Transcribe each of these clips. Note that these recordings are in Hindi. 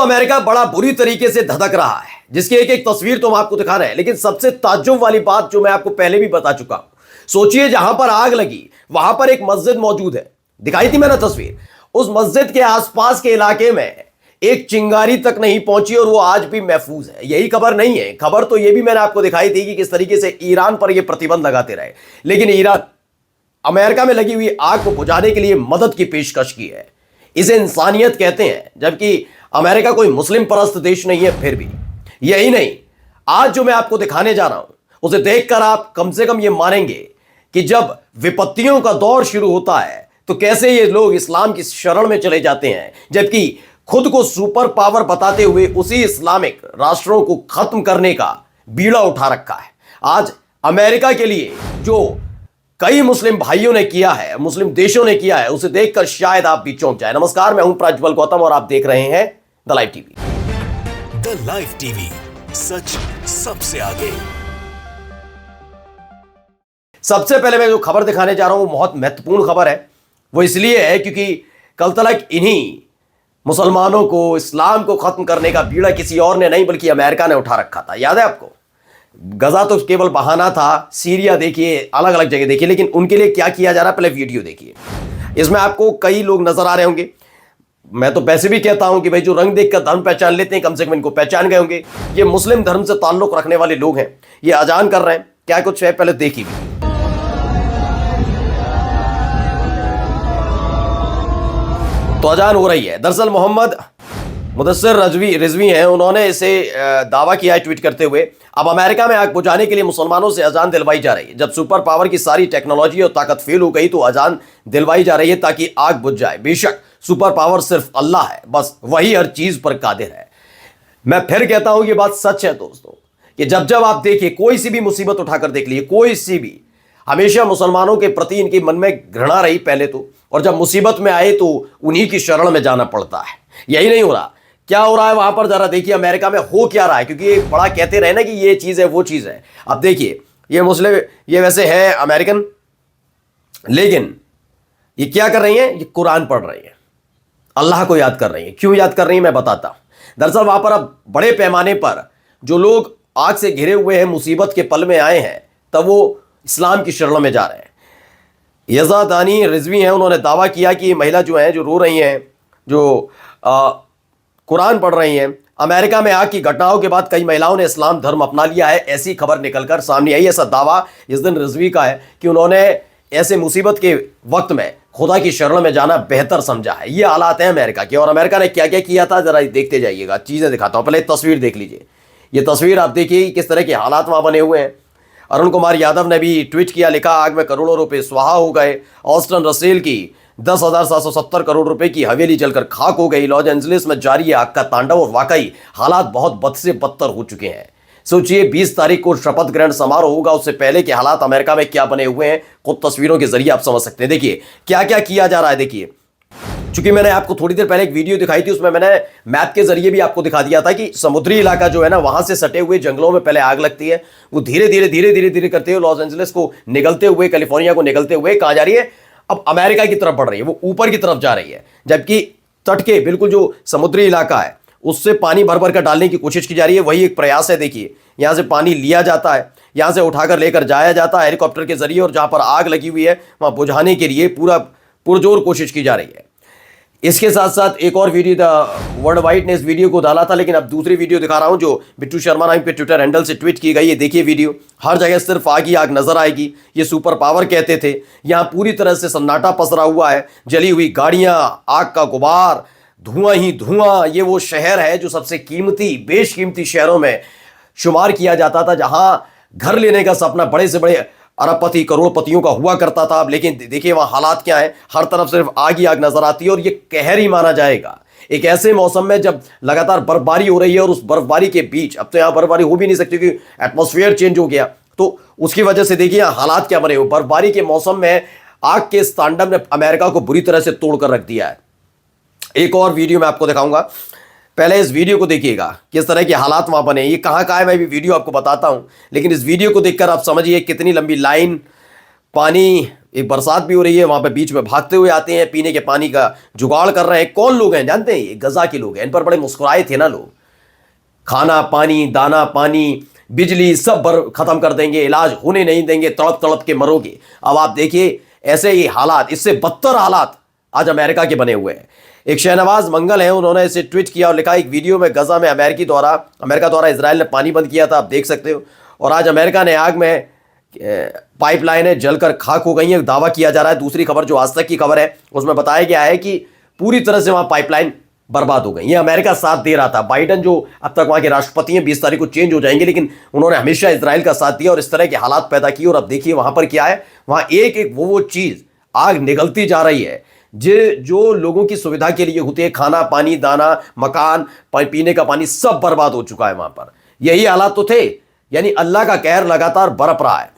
अमेरिका बड़ा बुरी तरीके से धधक रहा है, जिसकी एक एक तस्वीर तो हम आपको दिखा रहे हैं। लेकिन सबसे ताज्जुब वाली बात जो मैं आपको पहले भी बता चुका हूं, सोचिए जहां पर आग लगी वहां पर एक मस्जिद मौजूद है। दिखाई थी मैंने तस्वीर। उस मस्जिद के आसपास के इलाके में एक चिंगारी तक नहीं पहुंची और वो आज भी महफूज है। यही खबर नहीं है, खबर तो ये भी मैंने आपको दिखाई थी कि किस तरीके से ईरान पर ये प्रतिबंध लगाते रहे, लेकिन ईरान अमेरिका में लगी हुई आग को बुझाने के लिए मदद की पेशकश की है। इसे इंसानियत कहते हैं, जबकि अमेरिका कोई मुस्लिम परस्त देश नहीं है। फिर भी यही नहीं, आज जो मैं आपको दिखाने जा रहा हूं उसे देखकर आप कम से कम ये मानेंगे कि जब विपत्तियों का दौर शुरू होता है तो कैसे ये लोग इस्लाम की शरण में चले जाते हैं, जबकि खुद को सुपर पावर बताते हुए उसी इस्लामिक राष्ट्रों को खत्म करने का बीड़ा उठा रखा है। आज अमेरिका के लिए जो कई मुस्लिम भाइयों ने किया है, मुस्लिम देशों ने किया है, उसे देखकर शायद आप भी चौंक जाए। नमस्कार, मैं हूं प्रज्वल गौतम और आप देख रहे हैं the live TV. The live TV, सच सबसे आगे। सबसे पहले मैं जो खबर दिखाने जा रहा हूं बहुत महत्वपूर्ण खबर है। वो इसलिए है क्योंकि कल तक इन्हीं मुसलमानों को, इस्लाम को खत्म करने का बीड़ा किसी और ने नहीं बल्कि अमेरिका ने उठा रखा था। याद है आपको? गजा तो केवल बहाना था, सीरिया देखिए, अलग अलग जगह देखिए, लेकिन उनके लिए क्या किया जा रहा है पहले वीडियो देखिए। इसमें आपको कई लोग नजर आ रहे होंगे। मैं तो वैसे भी कहता हूं कि भाई जो रंग देखकर धर्म पहचान लेते हैं, कम से कम इनको पहचान गए होंगे। ये मुस्लिम धर्म से ताल्लुक रखने वाले लोग हैं। ये अजान कर रहे हैं, क्या कुछ है पहले देखिए। तो अजान हो रही है। दरअसल मोहम्मद मुदस्सिर रिजवी हैं, उन्होंने इसे दावा किया है ट्वीट करते हुए, अब अमेरिका में आग बुझाने के लिए मुसलमानों से अजान दिलवाई जा रही है। जब सुपर पावर की सारी टेक्नोलॉजी और ताकत फेल हो गई तो अजान दिलवाई जा रही है ताकि आग बुझ जाए। बेशक सुपर पावर सिर्फ अल्लाह है, बस वही हर चीज पर कादिर है। मैं फिर कहता हूं ये बात सच है दोस्तों, कि जब जब आप देखिए, कोई सी भी मुसीबत उठाकर देख लीजिए, कोई सी भी, हमेशा मुसलमानों के प्रति इनके मन में घृणा रही पहले तो, और जब मुसीबत में आए तो उन्हीं की शरण में जाना पड़ता है। यही नहीं हो रहा, क्या हो रहा है वहां पर जरा देखिए। अमेरिका में हो क्या रहा है, क्योंकि ये बड़ा कहते रहे ना कि ये चीज है वो चीज है। अब देखिए, ये मुस्लिम, ये वैसे है अमेरिकन, लेकिन ये क्या कर रही हैं? ये कुरान पढ़ रही हैं, अल्लाह को याद कर रही हैं। क्यों याद कर रही हैं मैं बताता हूं। दरअसल वहां पर अब बड़े पैमाने पर जो लोग आग से घिरे हुए हैं, मुसीबत के पल में आए हैं, तब वो इस्लाम की शरण में जा रहे हैं। यज़ादानी रिजवी हैं, उन्होंने दावा किया कि ये महिला जो है, जो रो रही हैं, जो कुरान पढ़ रही हैं, अमेरिका में आग की घटनाओं के बाद कई महिलाओं ने इस्लाम धर्म अपना लिया है। ऐसी खबर निकलकर सामने आई। ऐसा दावा इस दिन रिजवी का है कि उन्होंने ऐसे मुसीबत के वक्त में खुदा की शरण में जाना बेहतर समझा है। ये हालात हैं अमेरिका के। और अमेरिका ने क्या क्या किया था जरा देखते जाइएगा, चीजें दिखाता हूं। पहले तस्वीर देख लीजिए। ये तस्वीर आप देखिए किस तरह के हालात वहां बने हुए हैं। अरुण कुमार यादव ने भी ट्वीट किया, लिखा, आग में करोड़ों रुपए स्वाहा हो गए। ऑस्टन रसेल की 10,770 करोड़ रुपए की हवेली जलकर खाक हो गई। लॉस एंजलिस में जारी है आग का तांडव और वाकई हालात बहुत बद से बदतर हो चुके हैं। सोचिए 20 तारीख को शपथ ग्रहण समारोह होगा, उससे पहले के हालात अमेरिका में क्या बने हुए हैं, खुद तस्वीरों के जरिए आप समझ सकते हैं। देखिए क्या क्या किया जा रहा है। देखिए, चूंकि मैंने आपको थोड़ी देर पहले एक वीडियो दिखाई थी, उसमें मैंने मैप के जरिए भी आपको दिखा दिया था कि समुद्री इलाका जो है ना, वहां से सटे हुए जंगलों में पहले आग लगती है, वो धीरे धीरे करते हुए लॉस एंजलिस को निगलते हुए, कैलिफोर्निया को निगलते हुए कहां जा रही है? अब अमेरिका की तरफ बढ़ रही है, वो ऊपर की तरफ जा रही है। जबकि तट के बिल्कुल जो समुद्री इलाका है उससे पानी भर भर कर डालने की कोशिश की जा रही है। वही एक प्रयास है। देखिए, यहां से पानी लिया जाता है, यहां से उठाकर लेकर जाया जाता है हेलीकॉप्टर के जरिए, और जहां पर आग लगी हुई है वहां बुझाने के लिए पूरा पुरजोर कोशिश की जा रही है। इसके साथ साथ एक और वीडियो था, वर्ल्ड वाइड ने इस वीडियो को डाला था, लेकिन अब दूसरी वीडियो दिखा रहा हूं जो बिट्टू शर्मा नाम के ट्विटर हैंडल से ट्वीट की गई है। देखिए वीडियो, हर जगह सिर्फ आग ही आग नजर आएगी। ये सुपर पावर कहते थे। यहां पूरी तरह से सन्नाटा पसरा हुआ है, जली हुई गाड़ियां, आग का गुबार, धुआं ही धुआं। ये वो शहर है जो सबसे कीमती, बेशकीमती शहरों में शुमार किया जाता था, जहां घर लेने का सपना बड़े से बड़े अरबपति, करोड़पतियों का हुआ करता था। अब लेकिन देखिए वहां हालात क्या है, हर तरफ सिर्फ आग ही आग नजर आती है। और ये कहर ही माना जाएगा एक ऐसे मौसम में जब लगातार बर्फबारी हो रही है, और उस बर्फबारी के बीच, अब तो यहां बर्फबारी हो भी नहीं सकती क्योंकि एटमॉस्फेयर चेंज हो गया, तो उसकी वजह से देखिए यहां हालात क्या बने हुए। बर्फबारी के मौसम में आग के इस तांडव ने अमेरिका को बुरी तरह से तोड़कर रख दिया है। एक और वीडियो मैं आपको दिखाऊंगा, पहले इस वीडियो को देखिएगा किस तरह के हालात वहां बने। ये कहां है मैं भी वीडियो आपको बताता हूं, लेकिन इस वीडियो को देखकर आप समझिए कितनी लंबी लाइन पानी, एक बरसात भी हो रही है, वहां पे बीच में भागते हुए आते हैं, पीने के पानी का जुगाड़ कर रहे हैं। कौन लोग हैं जानते हैं? ये गजा के लोग हैं। इन पर बड़े मुस्कुराए थे ना लोग। खाना पानी, दाना पानी, बिजली सब खत्म कर देंगे, इलाज होने नहीं देंगे, तड़प तड़प के मरोगे। अब आप देखिए ऐसे ही हालात, इससे बदतर हालात आज अमेरिका के बने हुए हैं। एक शहनवाज मंगल है, उन्होंने इसे ट्वीट किया और लिखा, एक वीडियो में गजा में अमेरिका द्वारा इजराइल ने पानी बंद किया था, आप देख सकते हो। और आज अमेरिका ने आग में पाइपलाइनें जलकर खाक हो गई हैं, दावा किया जा रहा है। दूसरी खबर जो आज तक की खबर है उसमें बताया गया है कि पूरी तरह से वहां पाइपलाइन बर्बाद हो गई। ये अमेरिका साथ दे रहा था। बाइडन जो अब तक वहां के राष्ट्रपति हैं 20 तारीख को चेंज हो जाएंगे, लेकिन उन्होंने हमेशा इजराइल का साथ दिया और इस तरह के हालात पैदा किए। और अब देखिए वहां पर क्या है, वहां एक एक वो चीज आग निगलती जा रही है जो लोगों की सुविधा के लिए होती है। खाना पानी, दाना, मकान, पीने का पानी सब बर्बाद हो चुका है वहां पर। यही हालात तो थे। यानी अल्लाह का कहर लगातार बरप रहा है।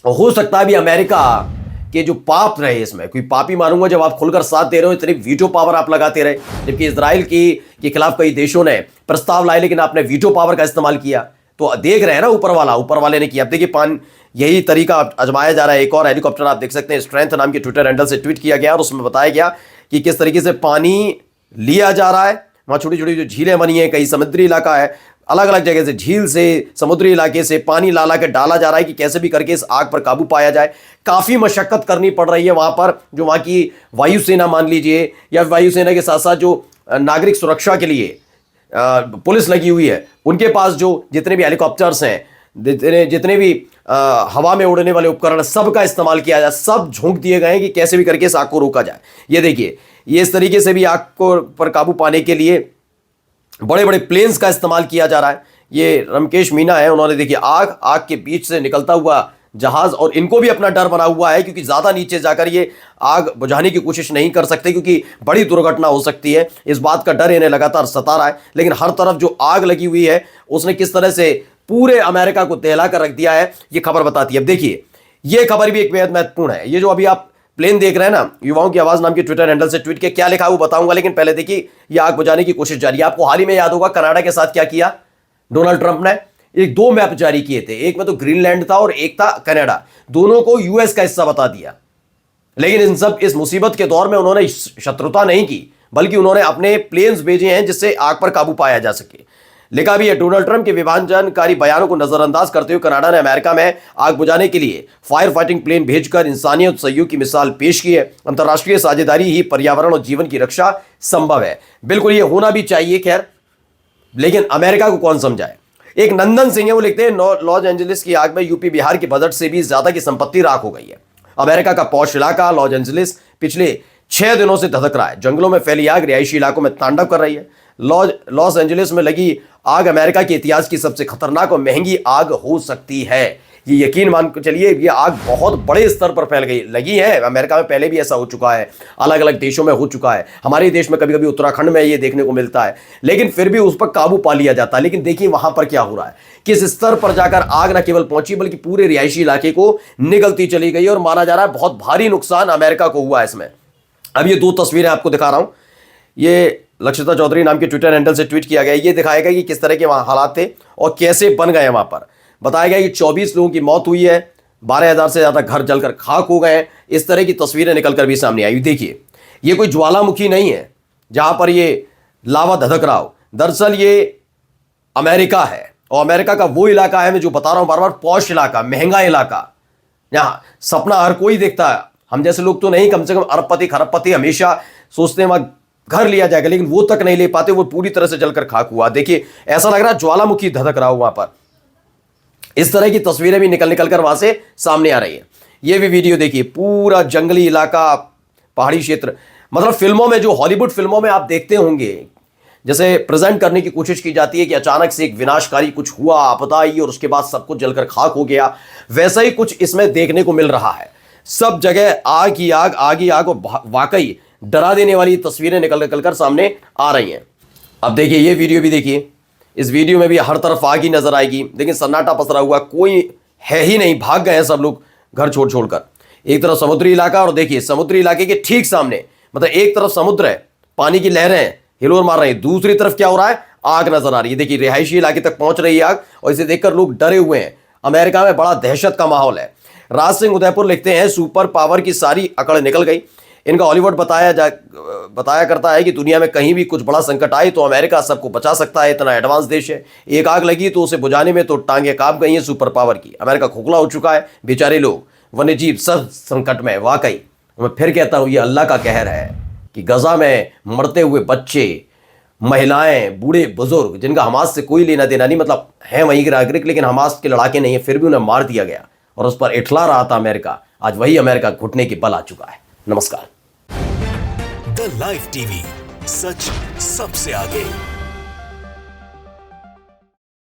हो सकता है भी अमेरिका के जो पाप रहे, इसमें कोई पापी मानूंगा जब आप खुलकर साथ दे रहे हो, इतनी वीटो पावर आप लगाते रहे, जबकि इजराइल के खिलाफ कई देशों ने प्रस्ताव लाए लेकिन आपने वीटो पावर का इस्तेमाल किया। तो देख रहे हैं ना ऊपर वाले ने किया। अब देखिए यही तरीका आजमाया जा रहा है। एक और हेलीकॉप्टर आप देख सकते हैं, स्ट्रेंथ नाम के ट्विटर हैंडल से ट्वीट किया गया और उसमें बताया गया कि किस तरीके से पानी लिया जा रहा है। वहां छोटी छोटी जो झीलें बनी है, कई समुद्री इलाका है, अलग अलग जगह से झील से समुद्री इलाके से पानी ला के डाला जा रहा है कि कैसे भी करके इस आग पर काबू पाया जाए। काफी मशक्कत करनी पड़ रही है वहां पर। जो वहां की वायुसेना मान लीजिए, या वायुसेना के साथ साथ जो नागरिक सुरक्षा के लिए पुलिस लगी हुई है, उनके पास जो जितने भी हेलीकॉप्टर्स हैं, जितने भी हवा में उड़ने वाले उपकरण, सबका इस्तेमाल किया जाए। सब झोंक दिए गए हैं कि कैसे भी करके इस आग को रोका जाए। ये देखिए, ये इस तरीके से भी आग को पर काबू पाने के लिए बड़े बड़े प्लेन्स का इस्तेमाल किया जा रहा है। ये रमकेश मीना है, उन्होंने देखिए आग के बीच से निकलता हुआ जहाज, और इनको भी अपना डर बना हुआ है क्योंकि ज्यादा नीचे जाकर ये आग बुझाने की कोशिश नहीं कर सकते क्योंकि बड़ी दुर्घटना हो सकती है। इस बात का डर इन्हें लगातार सता रहा है। लेकिन हर तरफ जो आग लगी हुई है उसने किस तरह से पूरे अमेरिका को दहला कर रख दिया है, ये खबर बताती है। अब देखिए, ये खबर भी एक बेहद महत्वपूर्ण है। ये जो अभी आप प्लेन देख रहे हैं ना, युवाओं की आवाज नाम के ट्विटर हैंडल से ट्वीट के क्या लिखा है वो बताऊंगा, लेकिन पहले देखिए ये आग बुझाने की कोशिश जारी है। आपको हाल ही में याद होगा कनाडा के साथ क्या किया डोनाल्ड ट्रंप ने, एक 2 मैप जारी किए थे। एक में तो ग्रीनलैंड था और एक था कनाडा, दोनों को यूएस का हिस्सा बता दिया। लेकिन इस मुसीबत के दौर में उन्होंने शत्रुता नहीं की, बल्कि उन्होंने अपने प्लेन्स भेजे हैं जिससे आग पर काबू पाया जा सके। लिखा भी है, डोनाल्ड ट्रंप के विभाजनकारी बयानों को नजरअंदाज करते हुए कनाडा ने अमेरिका में आग बुझाने के लिए फायर फाइटिंग प्लेन भेजकर इंसानियत सहयोग की मिसाल पेश की है। अंतर्राष्ट्रीय साझेदारी ही पर्यावरण और जीवन की रक्षा संभव है। बिल्कुल ये होना भी चाहिए, खैर, लेकिन अमेरिका को कौन समझाए। एक नंदन सिंह है, वो लिखते हैं, लॉस एंजलिस की आग में यूपी बिहार के बजट से भी ज्यादा की संपत्ति राख हो गई है। अमेरिका का पॉश इलाका लॉस एंजलिस पिछले 6 दिनों से धधक रहा है। जंगलों में फैली आग रिहायशी इलाकों में तांडव कर रही है। लॉस एंजलिस में लगी आग अमेरिका के इतिहास की सबसे खतरनाक और महंगी आग हो सकती है। ये यकीन मान के चलिए, ये आग बहुत बड़े स्तर पर फैल गई लगी है। अमेरिका में पहले भी ऐसा हो चुका है, अलग अलग देशों में हो चुका है, हमारे देश में कभी कभी उत्तराखंड में ये देखने को मिलता है, लेकिन फिर भी उस पर काबू पा लिया जाता है। लेकिन देखिए वहां पर क्या हो रहा है, किस स्तर पर जाकर आग न केवल पहुंची बल्कि पूरे रिहायशी इलाके को निगलती चली गई और माना जा रहा है बहुत भारी नुकसान अमेरिका को हुआ है इसमें। अब ये 2 तस्वीरें आपको दिखा रहा हूं, ये लक्षिता चौधरी नाम के ट्विटर हैंडल से ट्वीट किया गया। ये दिखाएगा कि किस तरह के वहां हालात थे और कैसे बन गए वहां पर। बताया गया कि 24 लोगों की मौत हुई है, 12,000 से ज्यादा घर जलकर खाक हो गए। इस तरह की तस्वीरें निकलकर भी सामने आई। देखिए, ये कोई ज्वालामुखी नहीं है जहां पर ये लावा धधक रहा हो। दरअसल ये अमेरिका है, और अमेरिका का वो इलाका है, मैं जो बता रहा हूं बार बार, पॉश इलाका, महंगा इलाका, यहां सपना हर कोई देखता है। हम जैसे लोग तो नहीं, कम से कम अरबपति खरबपति हमेशा सोचते हैं वहां घर लिया जाएगा, लेकिन वो तक नहीं ले पाते, वो पूरी तरह से जलकर खाक हुआ। देखिए, ऐसा लग रहा है ज्वालामुखी धधक रहा हो वहां पर। इस तरह की तस्वीरें भी निकल कर वहां से सामने आ रही है। ये भी वीडियो देखिए, पूरा जंगली इलाका, पहाड़ी क्षेत्र, मतलब फिल्मों में, जो हॉलीवुड फिल्मों में आप देखते होंगे, जैसे प्रेजेंट करने की कोशिश की जाती है कि अचानक से एक विनाशकारी कुछ हुआ, आपदा आई और उसके बाद सब कुछ जलकर खाक हो गया, वैसा ही कुछ इसमें देखने को मिल रहा है। सब जगह आग ही आग, आग ही आग, और वाकई डरा देने वाली तस्वीरें निकल कर सामने आ रही हैं। अब देखिए, ये वीडियो भी देखिए, इस वीडियो में भी हर तरफ आग ही नजर आएगी। लेकिन सन्नाटा पसरा हुआ, कोई है ही नहीं, भाग गए हैं सब लोग घर छोड़ छोड़कर। एक तरफ समुद्री इलाका, और देखिए समुद्री इलाके के ठीक सामने, मतलब एक तरफ समुद्र है, पानी की लहरें हैं, हिलोर मार रही है, दूसरी तरफ क्या हो रहा है, आग नजर आ रही है। देखिए, रिहायशी इलाके तक पहुंच रही है आग, और इसे देखकर लोग डरे हुए हैं। अमेरिका में बड़ा दहशत का माहौल है। राज सिंह उदयपुर लिखते हैं, सुपर पावर की सारी अकड़ निकल गई। इनका हॉलीवुड बताया करता है कि दुनिया में कहीं भी कुछ बड़ा संकट आए तो अमेरिका सबको बचा सकता है, इतना एडवांस देश है। एक आग लगी तो उसे बुझाने में तो टांगे कांप गई हैं सुपर पावर की। अमेरिका खोखला हो चुका है, बेचारे लोग, वन्यजीव सब संकट में। वाकई मैं फिर कहता हूं, ये अल्लाह का कहर है कि गजा में मरते हुए बच्चे, महिलाएं, बूढ़े बुजुर्ग, जिनका हमास से कोई लेना देना नहीं, मतलब है वहीं के नागरिक लेकिन हमास के लड़ाके नहीं है, फिर भी उन्हें मार दिया गया और उस पर इठला रहा था अमेरिका। आज वही अमेरिका घुटने के बल आ चुका है। नमस्कार। द लाइव टीवी, सच सबसे आगे।